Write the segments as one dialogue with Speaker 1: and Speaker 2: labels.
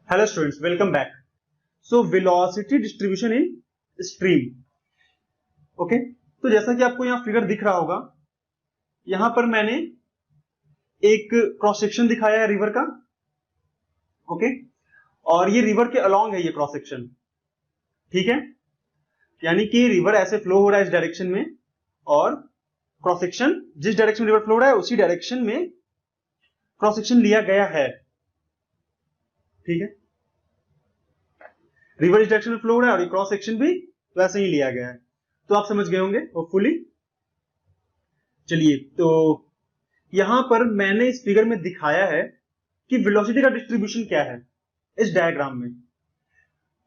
Speaker 1: Hello students, welcome back. So velocity distribution in stream. Okay, तो जैसा कि आपको यहाँ फिगर दिख रहा होगा, यहां पर मैंने एक क्रॉस सेक्शन दिखाया है रिवर का। ओके, और ये रिवर के अलोंग है ये क्रॉस सेक्शन, ठीक है। यानी कि रिवर ऐसे फ्लो हो रहा है इस डायरेक्शन में, और क्रॉस सेक्शन जिस डायरेक्शन में रिवर फ्लो हो रहा है उसी डायरेक्शन में क्रॉस सेक्शन लिया गया है, ठीक है। रिवर इस डायरेक्शन में फ्लो हो रहा है और ये क्रॉस सेक्शन भी वैसे ही लिया गया है, तो आप समझ गए होंगे होपफुली। चलिए, तो यहां पर मैंने इस फिगर में दिखाया है कि वेलोसिटी का डिस्ट्रीब्यूशन क्या है इस डायग्राम में।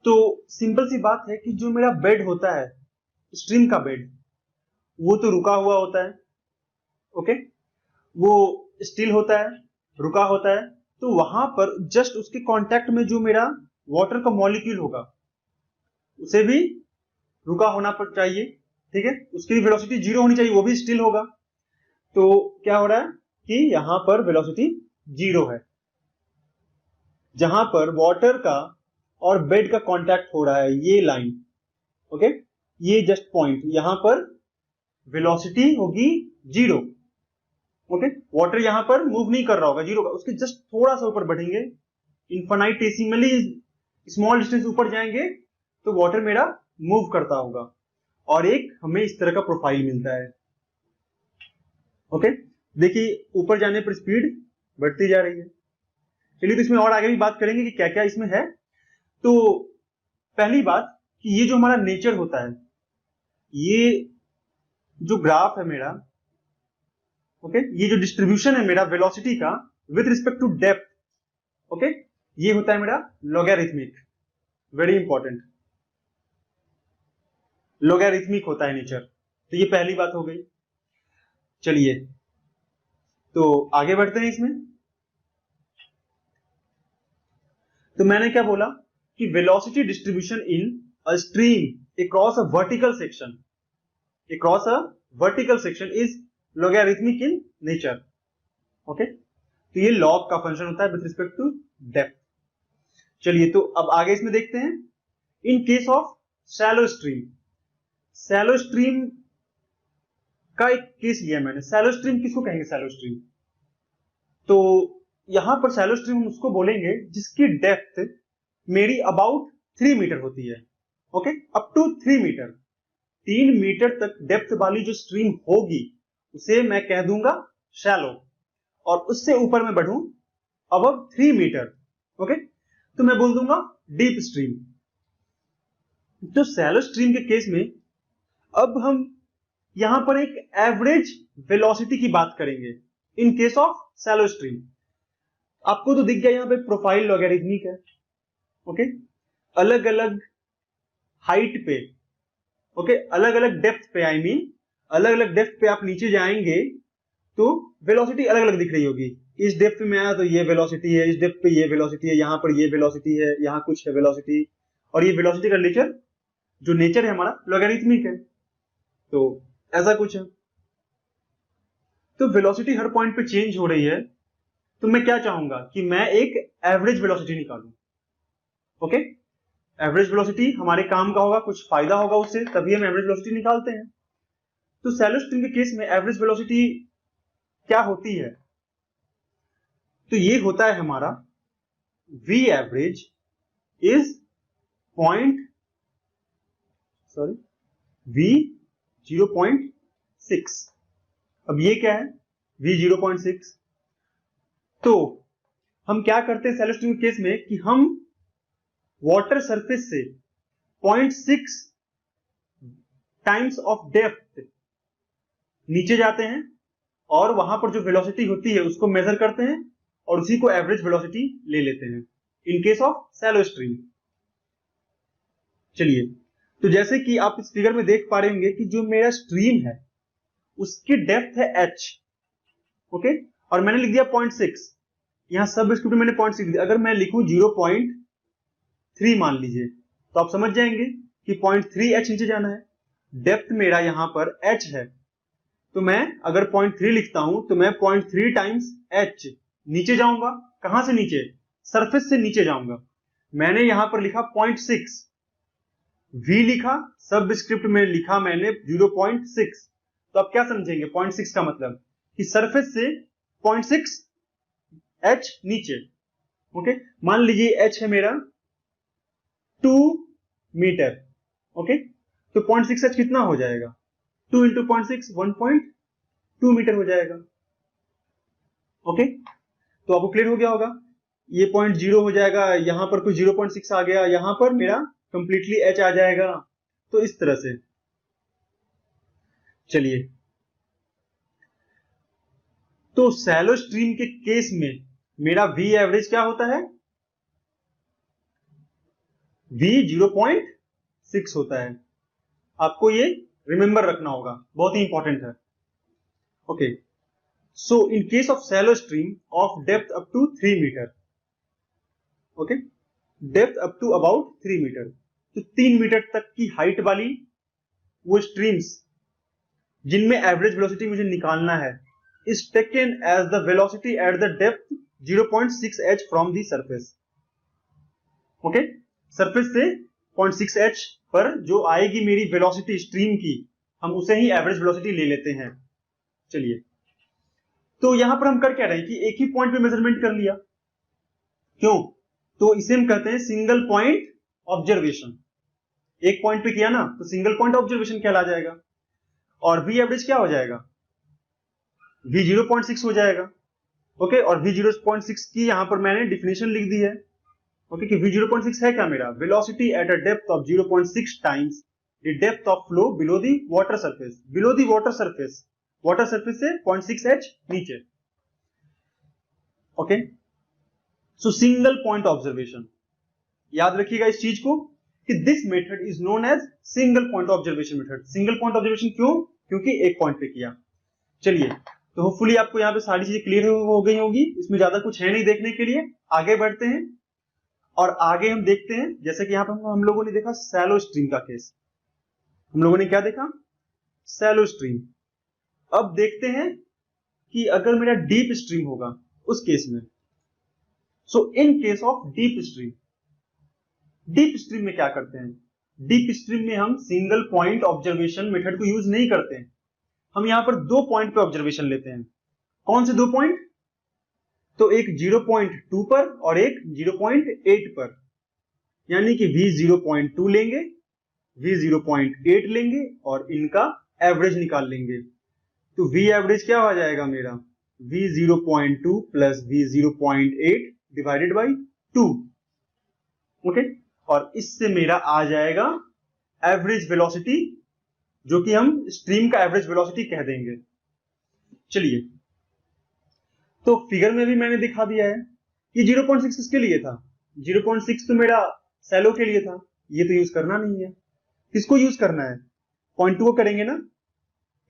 Speaker 1: तो सिंपल सी बात है कि जो मेरा बेड होता है, स्ट्रीम का बेड, वो तो रुका हुआ होता है। ओके, वो स्टिल होता है, रुका होता है। तो वहां पर जस्ट उसके कांटेक्ट में जो मेरा वाटर का मॉलिक्यूल होगा उसे भी रुका होना चाहिए, ठीक है। उसकी वेलोसिटी जीरो होनी चाहिए, वो भी स्टिल होगा। तो क्या हो रहा है कि यहां पर वेलोसिटी जीरो है। जहां पर वाटर का और बेड का कांटेक्ट हो रहा है, ये लाइन, ओके, ये जस्ट पॉइंट, यहां पर वेलोसिटी होगी जीरो। ओके, वाटर यहां पर मूव नहीं कर रहा होगा, जीरो का, उसके जस्ट थोड़ा सा ऊपर बढ़ेंगे, इन्फिनिटेसिमली स्मॉल डिस्टेंस ऊपर जाएंगे तो वाटर मेरा मूव करता होगा और एक हमें इस तरह का प्रोफाइल मिलता है। ओके, देखिए ऊपर जाने पर स्पीड बढ़ती जा रही है। चलिए, तो इसमें और आगे भी बात करेंगे कि क्या क्या इसमें है। तो पहली बात कि ये जो हमारा नेचर होता है, ये जो ग्राफ है मेरा, ओके, ये जो डिस्ट्रीब्यूशन है मेरा वेलोसिटी का with respect to depth, okay, ये होता है मेरा लॉगरिथमिक। वेरी इंपॉर्टेंट, लॉगरिथमिक होता है नेचर। तो ये पहली बात हो गई। चलिए, तो आगे बढ़ते हैं इसमें। तो मैंने क्या बोला कि velocity distribution in a stream across a vertical section, across a vertical section is logarithmic in nature. Okay, तो ये लॉग का फंक्शन होता है विथ रिस्पेक्ट टू डेप्थ। चलिए, तो अब आगे इसमें देखते हैं। इन case of shallow stream, shallow stream का एक केस लिया मैंने। शैलो स्ट्रीम किसको कहेंगे? शैलो स्ट्रीम, तो यहां पर शैलो स्ट्रीम हम उसको बोलेंगे जिसकी डेप्थ मेरी अबाउट 3 मीटर होती है। Okay, up to 3 metre, 3 metre तक डेप्थ वाली जो स्ट्रीम होगी उसे मैं कह दूंगा शैलो, और उससे ऊपर मैं बढ़ूं अबव 3 मीटर, ओके, तो मैं बोल दूंगा डीप स्ट्रीम। तो शैलो स्ट्रीम के केस में अब हम यहां पर एक एवरेज वेलोसिटी की बात करेंगे इन केस ऑफ शैलो स्ट्रीम। आपको तो दिख गया यहां पे प्रोफाइल लॉगरिथमिक है, ओके, अलग अलग हाइट पे, ओके, अलग अलग डेप्थ पे, आई मीन अलग अलग डेप्थ पे आप नीचे जाएंगे तो वेलोसिटी अलग अलग दिख रही होगी। इस डेप्थ में आया तो ये वेलोसिटी है, इस डेप्थ पे ये वेलोसिटी है, यहां पर ये वेलोसिटी है, यहां कुछ है वेलोसिटी, और ये वेलोसिटी का नेचर, जो नेचर है हमारा, लॉगरिथमिक है। तो ऐसा कुछ है। तो वेलोसिटी हर पॉइंट पे चेंज हो रही है, तो मैं क्या चाहूंगा कि मैं एक एवरेज वेलोसिटी निकालूं। ओके, एवरेज वेलोसिटी हमारे काम का होगा, कुछ फायदा होगा उससे, तभी हम एवरेज वेलोसिटी निकालते हैं। तो शैलो स्ट्रीम के केस में एवरेज वेलोसिटी क्या होती है? तो ये होता है हमारा v एवरेज इज v 0.6। अब ये क्या है? v 0.6। तो हम क्या करते हैं शैलो स्ट्रीम के केस में कि हम वाटर सरफेस से 0.6 टाइम्स ऑफ डेप्थ नीचे जाते हैं और वहां पर जो वेलोसिटी होती है उसको मेजर करते हैं और उसी को एवरेज वेलोसिटी ले लेते हैं इन केस ऑफ शैलो स्ट्रीम। चलिए, तो जैसे कि आप इस फिगर में देख पा रहे होंगे कि जो मेरा स्ट्रीम है उसकी डेप्थ है h, ओके, और मैंने लिख दिया 0.6। यहां सब स्क्रिप्ट में मैंने 0.6 लिख दिया। अगर मैं लिखूं 0.3 मान लीजिए, तो आप समझ जाएंगे कि 0.3h नीचे जाना है। डेप्थ मेरा यहां पर h है, तो मैं अगर 0.3 लिखता हूं तो मैं 0.3 टाइम्स h नीचे जाऊंगा। कहां से नीचे? सरफेस से नीचे जाऊंगा। मैंने यहां पर लिखा 0.6, v लिखा, सब स्क्रिप्ट में लिखा मैंने 0.6। तो आप क्या समझेंगे 0.6 का मतलब कि सरफेस से 0.6 h नीचे। ओके, मान लीजिए h है मेरा 2 मीटर। ओके, तो 0.6 h कितना हो जाएगा, 2 इंटू 0.6 1.2 मीटर हो जाएगा। ओके, तो आपको क्लियर हो गया होगा। ये 0.0 हो जाएगा, यहां पर कुछ 0.6 आ गया, यहां पर मेरा कंप्लीटली h आ जाएगा। तो इस तरह से चलिए, तो सैलो स्ट्रीम के केस में मेरा v एवरेज क्या होता है, v 0.6 होता है। आपको ये रिमेंबर रखना होगा, बहुत ही इंपॉर्टेंट है। Okay, so in case of shallow stream of depth up to 3 meter, okay, depth up to about 3 meter, तो 3 मीटर तक की हाइट वाली वो स्ट्रीम्स जिनमें एवरेज वेलोसिटी मुझे निकालना है is taken as the velocity at the depth 0.6 h from the surface। Okay, surface से 0.6 h पर जो आएगी मेरी वेलोसिटी स्ट्रीम की, हम उसे ही एवरेज वेलोसिटी ले लेते हैं। चलिए, तो यहां पर हम कर क्या रहे हैं कि एक ही पॉइंट पे मेजरमेंट कर लिया। क्यों, तो इसे हम कहते हैं सिंगल पॉइंट ऑब्जर्वेशन। एक पॉइंट पे किया ना, तो सिंगल पॉइंट ऑब्जर्वेशन कहला जाएगा। और v एवरेज क्या हो जाएगा, v 0.6 हो जाएगा। ओके, और v 0.6 की यहां पर मैंने डिफिनेशन लिख दी है। ओके, कि v 0.6 है क्या मेरा, velocity at a depth of 0.6 times the depth of flow below the water surface. Below the water surface, water surface से 0.6 h नीचे। Okay, so single point observation, याद रखिएगा इस चीज को कि this method is known as single point observation method. Single point observation क्यों, क्योंकि एक पॉइंट पे किया। चलिए, तो होपफुली आपको यहाँ पे सारी चीजें क्लियर हो गई होगी, इसमें ज्यादा कुछ है नहीं देखने के लिए। आगे बढ़ते हैं और आगे हम देखते हैं, जैसे कि यहाँ पे हम लोगों ने देखा सैलो स्ट्रीम का केस। हम लोगों ने क्या देखा, सैलो स्ट्रीम। अब देखते हैं कि अगर मेरा डीप स्ट्रीम होगा उस केस में। So in case of deep stream, deep stream में क्या करते हैं, डीप स्ट्रीम में हम सिंगल पॉइंट ऑब्जर्वेशन मेथड को यूज नहीं करते हैं। हम यहां पर 2 पॉइंट पे ऑब्जर्वेशन लेते हैं। कौन से 2 पॉइंट, तो एक 0.2 पर और एक 0.8 पर, यानी कि v 0.2 लेंगे, v 0.8 लेंगे और इनका एवरेज निकाल लेंगे। तो v एवरेज क्या हो जाएगा मेरा, v 0.2 plus v 0.8 divided by 2। Okay, और इससे मेरा आ जाएगा एवरेज वेलोसिटी, जो कि हम स्ट्रीम का एवरेज वेलोसिटी कह देंगे। चलिए, तो फिगर में भी मैंने दिखा दिया है। ये 0.6 किसके लिए था, 0.6 तो मेरा सैलो के लिए था, ये तो यूज करना नहीं है। किसको यूज करना है, 0.2 को करेंगे ना,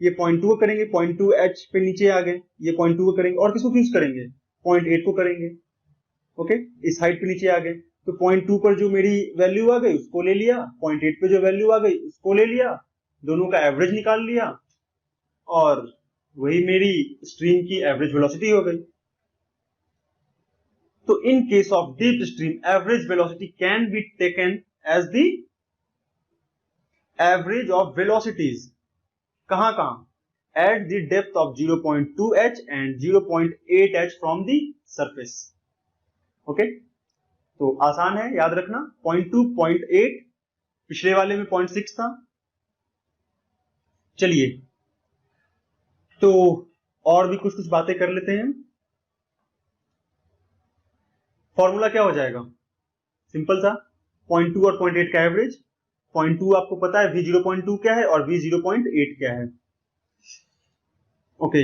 Speaker 1: ये 0.2 को करेंगे, 0.2 h पे नीचे आ गए, ये 0.2 को करेंगे। और किसको यूज करेंगे, 0.8 को करेंगे। ओके, इस हाइट पे नीचे आ गए, तो 0.2 पर जो मेरी वैल्यू आ गई उसको ले लिया, 0.8 पे जो वैल्यू आ गई उसको ले लिया, दोनों का एवरेज निकाल लिया, और वही मेरी स्ट्रीम की एवरेज वेलोसिटी हो गई। तो in case of deep stream, average velocity can be taken as the average of velocities. कहां कहां, at the depth of 0.2 h and 0.8 h from the surface. Okay, तो आसान है याद रखना, 0.2 0.8, पिछले वाले में 0.6 था। चलिए, तो और भी कुछ कुछ बातें कर लेते हैं। फॉर्मूला क्या हो जाएगा, सिंपल सा, 0.2 और 0.8 का एवरेज। 0.2 आपको पता है v 0.2 क्या है और v 0.8 क्या है। ओके,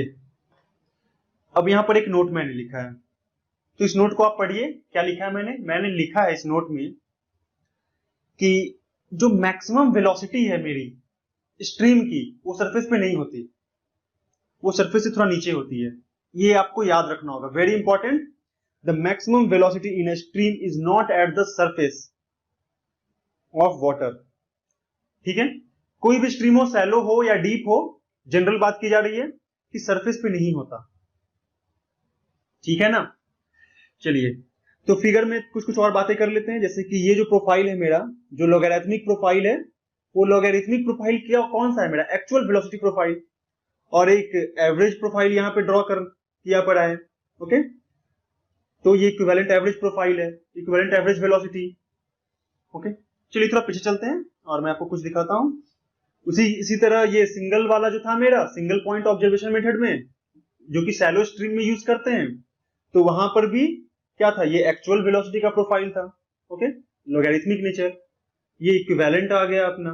Speaker 1: अब यहां पर एक नोट मैंने लिखा है, तो इस नोट को आप पढ़िए। क्या लिखा है मैंने लिखा है इस नोट में कि जो मैक्सिमम वेलोसिटी है मेरी स्ट्रीम की, वो सरफेस पे नहीं होती, वो सरफेस से थोड़ा नीचे होती है। ये आपको याद रखना होगा, very important. The maximum velocity in a stream is not at the surface of water. ठीक है, कोई भी स्ट्रीम हो, सैलो हो या डीप हो, जनरल बात की जा रही है कि सरफेस पे नहीं होता। ठीक है ना। चलिए, तो फिगर में कुछ कुछ और बातें कर लेते हैं, जैसे कि ये जो प्रोफाइल है मेरा, जो लॉगरिथमिक प्रोफाइल है, वो लॉगरिथमिक प्रोफाइल क्या कौन सा है मेरा, एक्चुअल वेलोसिटी प्रोफाइल, और एक एवरेज प्रोफाइल यहाँ पे ड्रॉ कर किया पड़ा है। ओके, तो ये इक्विवेलेंट एवरेज प्रोफाइल है, इक्विवेलेंट एवरेज वेलोसिटी। ओके, चलिए थोड़ा पीछे चलते हैं और मैं आपको कुछ दिखाता हूं। इसी तरह ये सिंगल वाला जो था मेरा, सिंगल पॉइंट ऑब्जर्वेशन मेथड में, जो कि शैलो स्ट्रीम में यूज करते हैं, तो वहां पर भी क्या था, ये एक्चुअल वेलोसिटी का प्रोफाइल था। ओके, लॉगरिथमिक नेचर, ये इक्विवेलेंट आ गया अपना,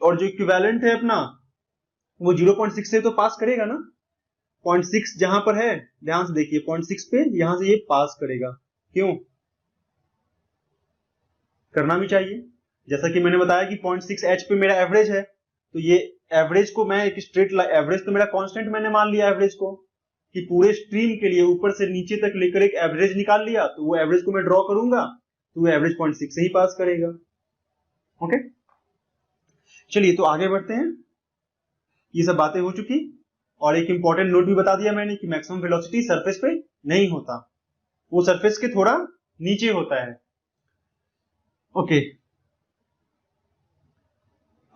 Speaker 1: और जो इक्विवेलेंट है अपना वो 0.6 से तो पास करेगा ना, 0.6 जहां पर है, ध्यान से देखिए 0.6 पे यहां से ये पास करेगा। क्यों, करना भी चाहिए, जैसा कि मैंने बताया कि 0.6 h पे मेरा एवरेज है, तो ये एवरेज को मैं एक स्ट्रेट लाइन, एवरेज तो मेरा कांस्टेंट मैंने मान लिया एवरेज को, कि पूरे स्ट्रीम के लिए ऊपर से नीचे तक लेकर एक एवरेज निकाल लिया, तो वो एवरेज को मैं ड्रॉ करूंगा तो वो एवरेज 0.6 से ही पास करेगा। ओके, चलिए तो आगे बढ़ते हैं। ये सब बातें हो चुकी, और एक इंपॉर्टेंट नोट भी बता दिया मैंने कि मैक्सिमम वेलोसिटी सरफेस पे नहीं होता, वो सरफेस के थोड़ा नीचे होता है। ओके,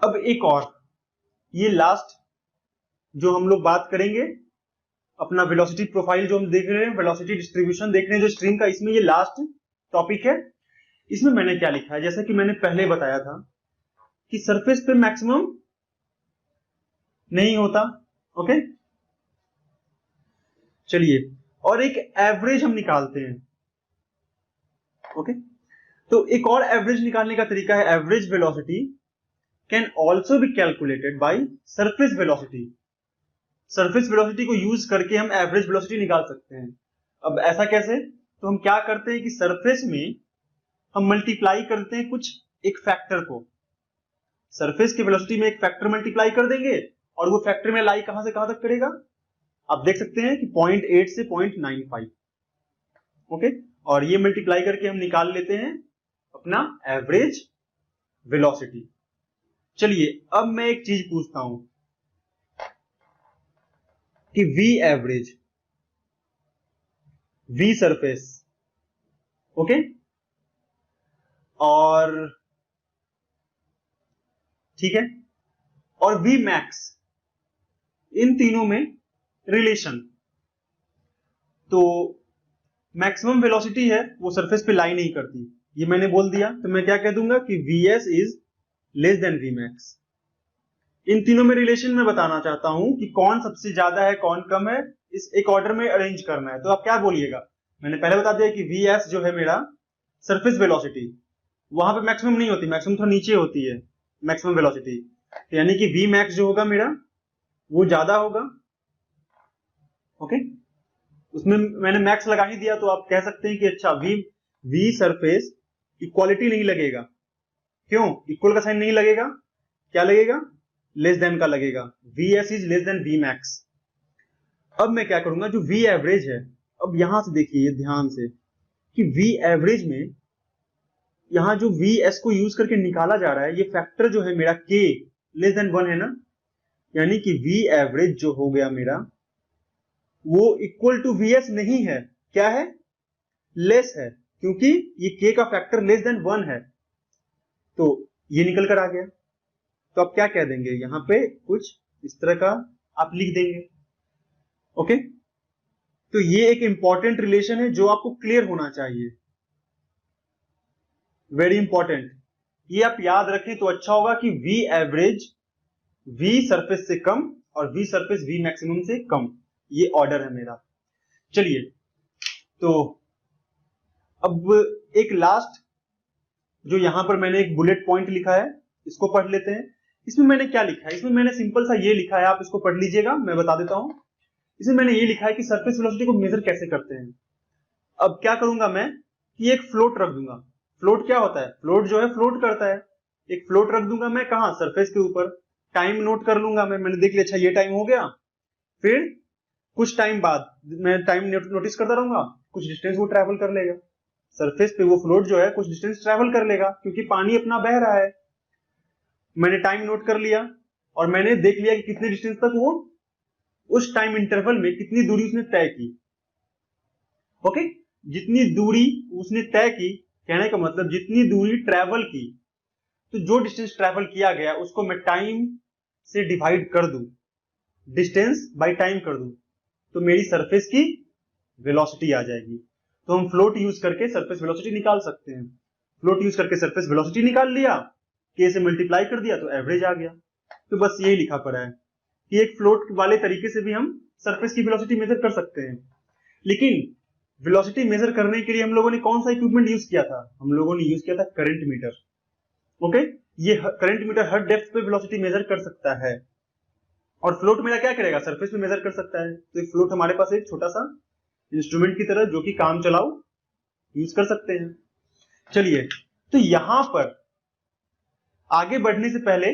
Speaker 1: अब एक और, ये लास्ट जो हम लोग बात करेंगे, अपना वेलोसिटी प्रोफाइल जो हम देख रहे हैं, वेलोसिटी डिस्ट्रीब्यूशन देख रहे हैं जो स्ट्रीम का, इसमें ये लास्ट टॉपिक है। इसमें मैंने क्या लिखा है, जैसा कि मैंने पहले बताया था कि सरफेस पे मैक्सिमम नहीं होता। ओके, चलिए, और एक एवरेज हम निकालते हैं। ओके, तो एक और एवरेज निकालने का तरीका है, average velocity can also be calculated by surface velocity. Surface velocity को यूज करके हम एवरेज वेलोसिटी निकाल सकते हैं। अब ऐसा कैसे, तो हम क्या करते हैं कि सरफेस में हम मल्टीप्लाई करते हैं कुछ एक फैक्टर को, सरफेस की वेलोसिटी में एक फैक्टर मल्टीप्लाई कर देंगे, और वो फैक्टर में लाई कहां से कहां तक करेगा, आप देख सकते हैं कि 0.8 से 0.95। ओके, और ये मल्टीप्लाई करके हम निकाल लेते हैं अपना एवरेज वेलोसिटी। चलिए अब मैं एक चीज पूछता हूं कि V average, V surface, okay, और ठीक है, और वी मैक्स, इन तीनों में रिलेशन, तो मैक्सिमम वेलोसिटी है वो सरफेस पे लाई नहीं करती, ये मैंने बोल दिया, तो मैं क्या कह दूंगा कि Vs is less than Vmax। इन तीनों में रिलेशन में बताना चाहता हूं कि कौन सबसे ज्यादा है कौन कम है, इस एक ऑर्डर में अरेंज करना है। तो आप क्या बोलिएगा, मैंने पहले बता दिया कि Vs जो है मेरा सरफेस वेलोसिटी, वहां पे मैक्सिमम नहीं होती, मैक्सिमम थोड़ा नीचे होती है मैक्सिमम वेलोसिटी, तो यानी कि Vmax जो होगा मेरा वो ज्यादा होगा। ओके, उसमें मैंने मैक्स लगा ही दिया, तो आप कह सकते हैं कि अच्छा वी सरफेस इक्वालिटी नहीं लगेगा, क्यों, इक्वल का साइन नहीं लगेगा, क्या लगेगा, लेस देन का लगेगा, Vs is less than Vmax। अब मैं क्या करूंगा, जो V एवरेज है, अब यहां से देखिए ध्यान से कि V एवरेज में यहां जो Vs को यूज करके निकाला जा रहा है, ये फैक्टर जो है मेरा K लेस देन 1 है ना, यानी कि V एवरेज जो हो गया मेरा वो इक्वल टू Vs नहीं है, क्या है, लेस है, क्योंकि ये K का फैक्टर लेस देन 1 है, तो ये निकल कर आ गया। तो आप क्या कह देंगे, यहां पे कुछ इस तरह का आप लिख देंगे। ओके, तो ये एक इंपॉर्टेंट रिलेशन है जो आपको क्लियर होना चाहिए, वेरी इंपॉर्टेंट, ये आप याद रखें तो अच्छा होगा कि V एवरेज V सरफेस से कम और V सरफेस V मैक्सिमम से कम, ये ऑर्डर है मेरा। चलिए, तो अब एक लास्ट जो यहां पर मैंने एक बुलेट पॉइंट लिखा है, इसको पढ़ लेते हैं। इसमें मैंने क्या लिखा है, इसमें मैंने सिंपल सा ये लिखा है, आप इसको पढ़ लीजिएगा, मैं बता देता हूं। इसमें मैंने ये लिखा है कि सरफेस वेलोसिटी को मेजर कैसे करते हैं। अब क्या करूंगा मैं कि एक फ्लोट रख दूंगा। फ्लोट क्या होता है, फ्लोट जो है फ्लोट करता है, एक फ्लोट रख दूंगा मैं कहां, सरफेस के ऊपर, टाइम नोट कर लूंगा मैंने देख लिया, अच्छा ये टाइम हो गया, फिर कुछ टाइम बाद मैं टाइम नोटिस करता रहूंगा, कुछ डिस्टेंस वो ट्रैवल कर लेगा, सरफेस पे वो फ्लोट जो है कुछ डिस्टेंस ट्रैवल कर लेगा, क्योंकि पानी अपना बह रहा है। मैंने टाइम नोट कर लिया और मैंने देख लिया कि कितने डिस्टेंस तक वो उस टाइम इंटरवल में कितनी दूरी उसने तय की। ओके, जितनी दूरी उसने तय की, कहने का मतलब जितनी दूरी ट्रेवल की, तो जो डिस्टेंस ट्रेवल किया गया उसको मैं टाइम से डिवाइड कर दूं, डिस्टेंस बाय टाइम कर दूं, तो मेरी सरफेस की वेलोसिटी आ जाएगी। तो हम फ्लोट यूज करके सरफेस वेलोसिटी निकाल सकते हैं। फ्लोट यूज करके सरफेस वेलोसिटी निकाल लिया, के से मल्टीप्लाई कर दिया तो एवरेज आ गया। तो बस यही लिखा पड़ा है कि एक फ्लोट वाले तरीके से भी हम सरफेस की वेलोसिटी मेजर कर सकते हैं। लेकिन वेलोसिटी मेजर करने के लिए हम लोगों ने कौन सा इक्विपमेंट यूज किया था? हम लोगों ने यूज किया था करंट मीटर। ओके, ये करंट मीटर हर डेप्थ पे वेलोसिटी मेजर कर सकता है, और फ्लोट मेरा क्या करेगा? सरफेस पे मेजर कर सकता है। तो एक फ्लोट हमारे पास एक छोटा सा इंस्ट्रूमेंट की तरह जो कि काम चलाओ यूज कर सकते हैं। चलिए, तो यहां पर आगे बढ़ने से पहले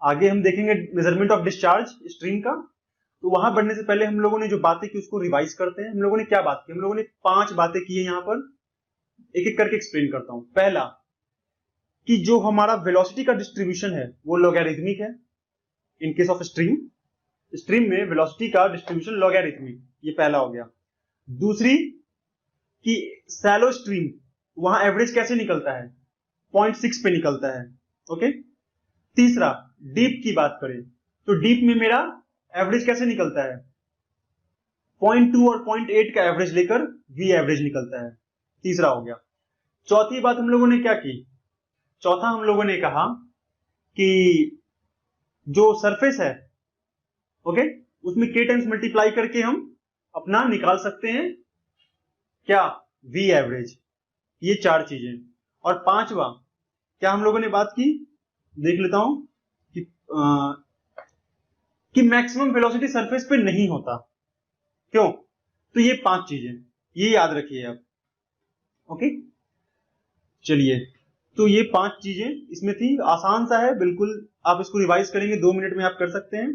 Speaker 1: आगे हम देखेंगे मेजरमेंट ऑफ डिस्चार्ज स्ट्रीम का। तो वहां बढ़ने से पहले हम लोगों ने जो बातें की उसको रिवाइज करते हैं। हम लोगों ने क्या बात की? हम लोगों ने 5 बातें की है। यहां पर एक एक करके एक्सप्लेन करता हूं। पहला, कि जो हमारा वेलोसिटी का डिस्ट्रीब्यूशन है वो लॉगरिथमिक है। इन केस ऑफ स्ट्रीम में वेलोसिटी का डिस्ट्रीब्यूशन लॉगरिथमिक, ये पहला हो गया। दूसरी, कि सैलो स्ट्रीम वहां एवरेज कैसे निकलता है? 0.6 पे निकलता है। ओके। तीसरा, डीप की बात करें तो डीप में मेरा एवरेज कैसे निकलता है? 0.2 और 0.8 का एवरेज लेकर वी एवरेज निकलता है। तीसरा हो गया। चौथी बात हम लोगों ने क्या की? चौथा हम लोगों ने कहा कि जो सरफेस है, ओके, उसमें के टाइम्स मल्टीप्लाई करके हम अपना निकाल सकते हैं क्या? V average. ये 4 चीजें। और पांचवा क्या हम लोगों ने बात की? देख लेता हूं कि मैक्सिमम वेलोसिटी सरफेस पे नहीं होता। क्यों? तो ये 5 चीजें, ये याद रखिए आप। ओके, चलिए, तो ये 5 चीजें इसमें थी। आसान सा है बिल्कुल, आप इसको रिवाइज करेंगे 2 मिनट में आप कर सकते हैं।